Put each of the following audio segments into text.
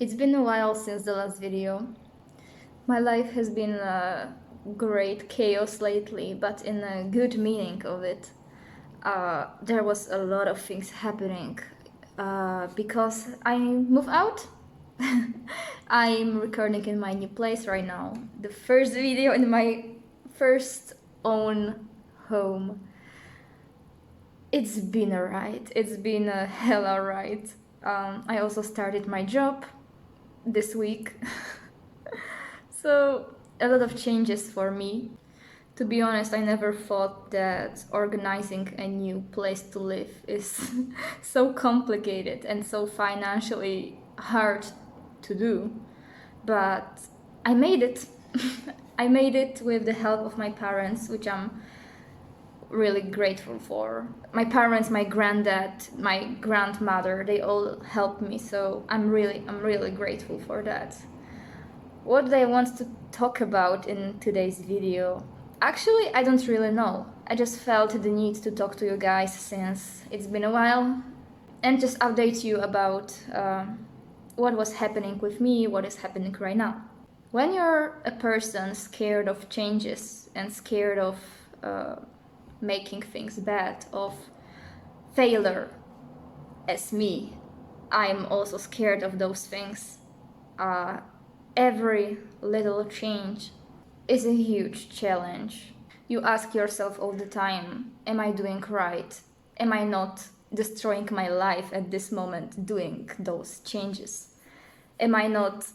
It's been a while since the last video. My life has been a great chaos lately, but in a good meaning of it. There was a lot of things happening because I moved out. I'm recording in my new place right now. The first video in my first own home. It's been a ride. It's been a hella ride. I also started my job this week. So, a lot of changes for me. To be honest, I never thought that organizing a new place to live is so complicated and so financially hard to do. But I made it. I made it with the help of my parents, which I'm really grateful for. My parents, my granddad, my grandmother, they all helped me, so I'm really grateful for that. What I want to talk about in today's video, actually I don't really know. I just felt the need to talk to you guys since it's been a while and just update you about what was happening with me, what is happening right now. When you're a person scared of changes and scared of making things bad, of failure, as me, I'm also scared of those things. Every little change is a huge challenge. You ask yourself all the time, am I doing right? Am I not destroying my life at this moment doing those changes? Am I not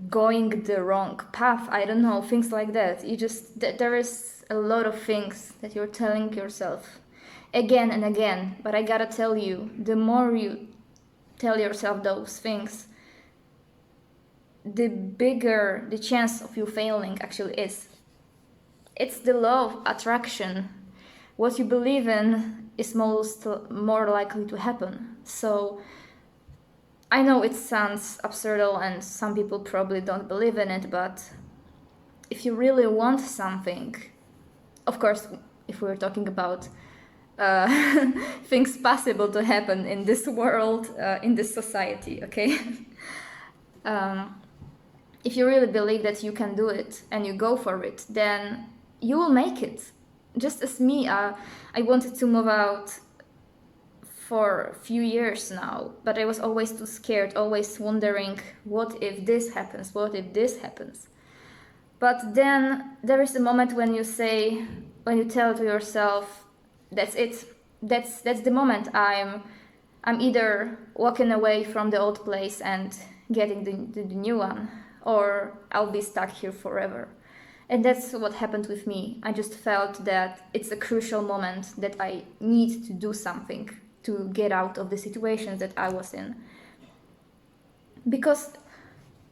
going the wrong path? I don't know, things like that. There is a lot of things that you're telling yourself again and again, but I gotta tell you, the more you tell yourself those things, the bigger the chance of you failing actually is. It's the law of attraction. What you believe in is more likely to happen. So I know it sounds absurd and some people probably don't believe in it, but if you really want something, of course, if we're talking about things possible to happen in this world, in this society, okay? If you really believe that you can do it and you go for it, then you will make it. Just as me, I wanted to move out for a few years now, but I was always too scared, always wondering, what if this happens? What if this happens? But then there is a moment when you tell to yourself, that's it. That's the moment. I'm either walking away from the old place and getting the new one, or I'll be stuck here forever. And that's what happened with me. I just felt that it's a crucial moment, that I need to do something to get out of the situation that I was in. Because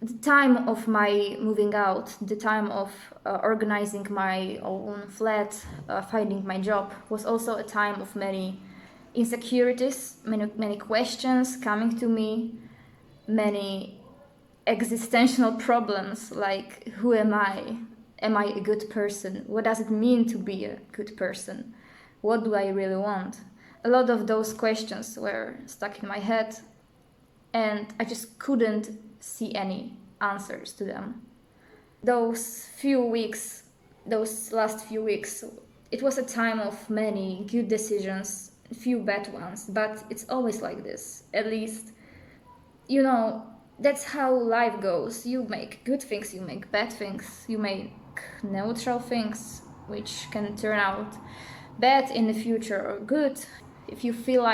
the time of my moving out, the time of organizing my own flat, finding my job, was also a time of many insecurities, many questions coming to me, many existential problems like, who am I? Am I a good person? What does it mean to be a good person? What do I really want? A lot of those questions were stuck in my head, and I just couldn't see any answers to them. Those last few weeks, it was a time of many good decisions, few bad ones, but it's always like this. At least, that's how life goes. You make good things, you make bad things, you make neutral things, which can turn out bad in the future or good. If you feel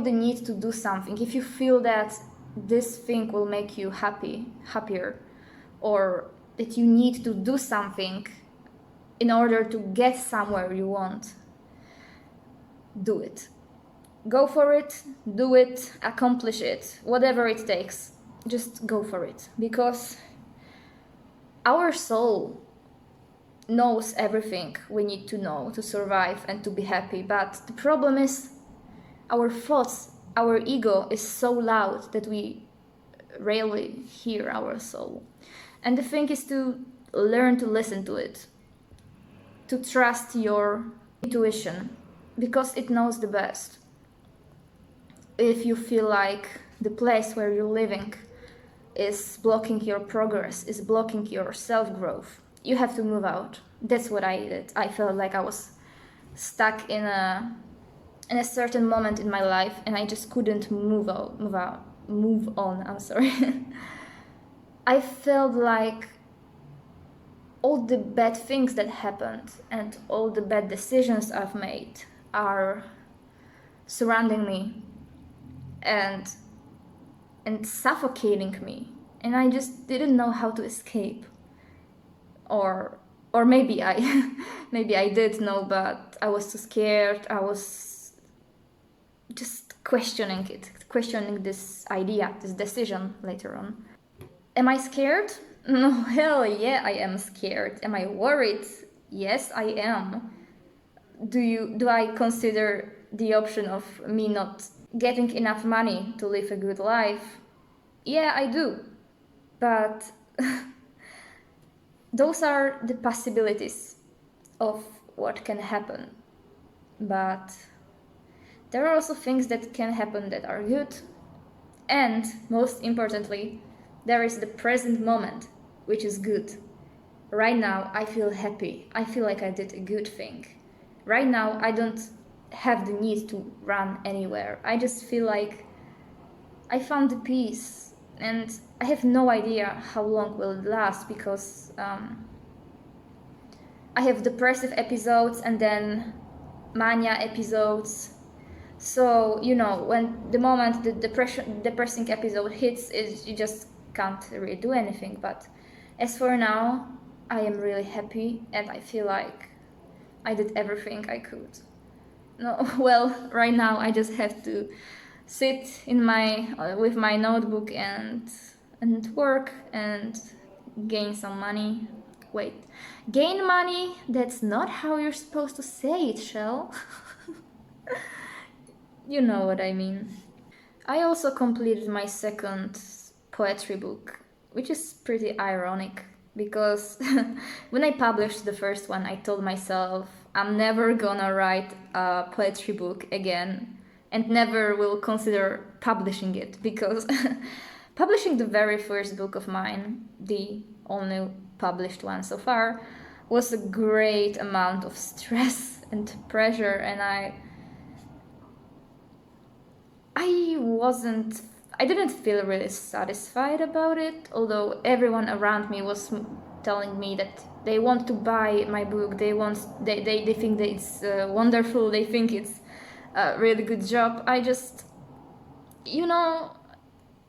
the need to do something, if you feel that this thing will make you happier, or that you need to do something in order to get somewhere you want, do it. Go for it, do it, accomplish it, whatever it takes. Just go for it, because our soul knows everything we need to know to survive and to be happy. But the problem is, our thoughts, our ego is so loud that we rarely hear our soul. And the thing is to learn to listen to it, to trust your intuition, because it knows the best. If you feel like the place where you're living is blocking your progress, is blocking your self-growth, you have to move out. That's what I did. I felt like I was stuck in a certain moment in my life, and I just couldn't move on. I'm sorry. I felt like all the bad things that happened and all the bad decisions I've made are surrounding me and suffocating me, and I just didn't know how to escape. Or maybe I maybe I did know, but I was too scared. I was just questioning this idea, this decision later on. Am I scared? No, hell yeah, I am scared. Am I worried? Yes, I am. Do I consider the option of me not getting enough money to live a good life? Yeah, I do. But those are the possibilities of what can happen. But there are also things that can happen that are good. And most importantly, there is the present moment, which is good. Right now, I feel happy. I feel like I did a good thing. Right now, I don't have the need to run anywhere. I just feel like I found the peace, and I have no idea how long will it last, because I have depressive episodes and then mania episodes. So, when the moment the depressing episode hits, is you just can't really do anything. But as for now, I am really happy, and I feel like I did everything I could. No, well, right now I just have to sit with my notebook and work and gain some money. Wait, gain money? That's not how you're supposed to say it, Shell. You know what I mean. I also completed my second poetry book, which is pretty ironic, because when I published the first one, I told myself I'm never gonna write a poetry book again, and never will consider publishing it, because publishing the very first book of mine, the only published one so far, was a great amount of stress and pressure, and I didn't feel really satisfied about it, although everyone around me was telling me that they want to buy my book, they think that it's wonderful, they think it's a really good job. I just,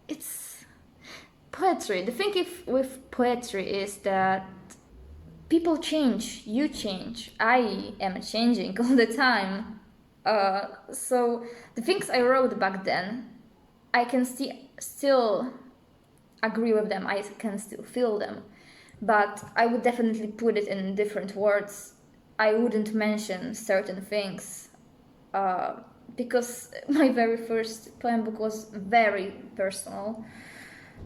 it's poetry. The thing with poetry is that people change, you change, I am changing all the time. So the things I wrote back then, I can still agree with them, I can still feel them, but I would definitely put it in different words. I wouldn't mention certain things, because my very first poem book was very personal.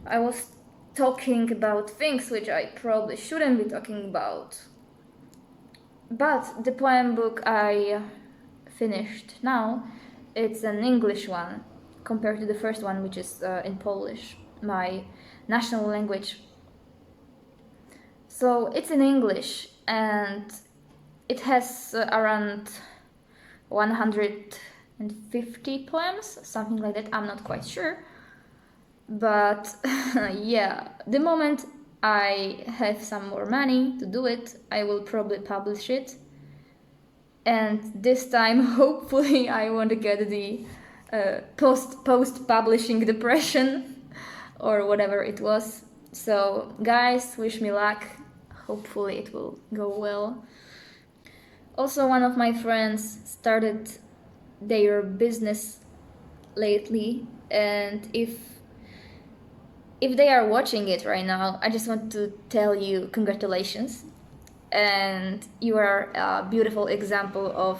I was talking about things which I probably shouldn't be talking about. But the poem book I finished now, it's an English one compared to the first one, which is in Polish, my national language. So it's in English, and it has around 150 poems, something like that, I'm not quite sure. But yeah, the moment I have some more money to do it, I will probably publish it. And this time, hopefully, I won't get the post-publishing depression or whatever it was. So, guys, wish me luck. Hopefully, it will go well. Also, one of my friends started their business lately, and if they are watching it right now, I just want to tell you congratulations. And you are a beautiful example of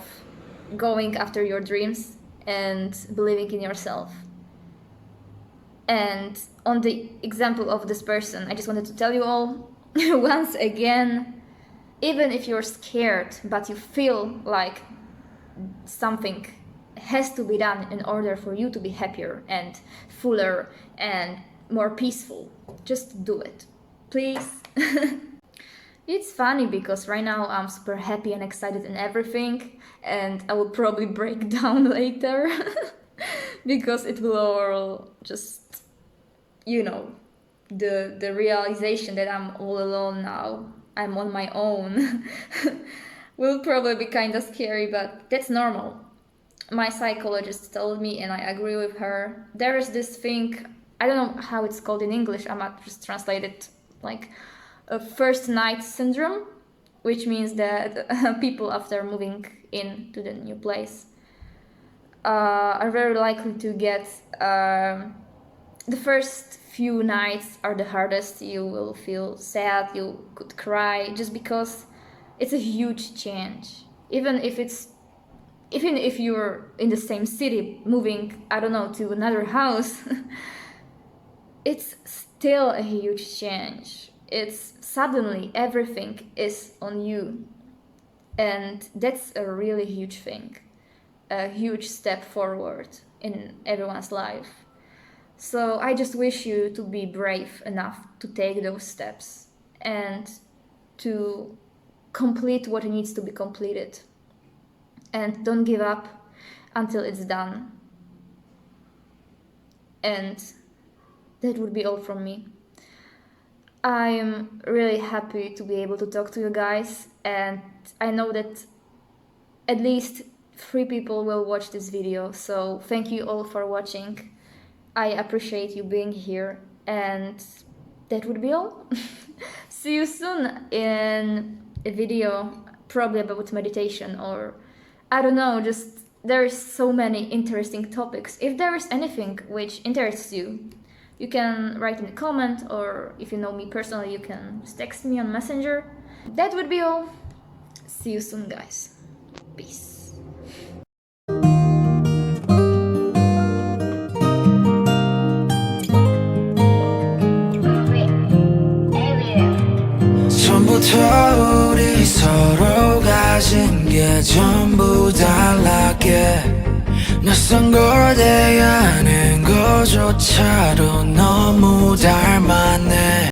going after your dreams and believing in yourself. And on the example of this person, I just wanted to tell you all once again, even if you're scared but you feel like something has to be done in order for you to be happier and fuller and more peaceful. Just do it, please. It's funny because right now I'm super happy and excited and everything, and I will probably break down later because it will all just, you know, the realization that I'm all alone now, I'm on my own, will probably be kind of scary, but that's normal. My psychologist told me, and I agree with her, there is this thing, I don't know how it's called in English, I might just translate it like a first night syndrome, which means that people after moving into the new place are very likely to get the first few nights are the hardest. You will feel sad, you could cry, just because it's a huge change. Even if you're in the same city moving, I don't know, to another house, it's still a huge change. It's suddenly everything is on you, and that's a really huge thing, a huge step forward in everyone's life. So I just wish you to be brave enough to take those steps and to complete what needs to be completed, and don't give up until it's done. And that would be all from me. I'm really happy to be able to talk to you guys, and I know that at least 3 people will watch this video, so thank you all for watching. I appreciate you being here, and that would be all. See you soon in a video probably about meditation, or I don't know, just there's so many interesting topics. If there is anything which interests you, you can write in the comment, or if you know me personally, you can just text me on Messenger. That would be all. See you soon, guys. Peace. 처음부터 우리 서로 가진 게 전부 달랐게 낯선 걸 대하는 것조차도 너무 닮았네.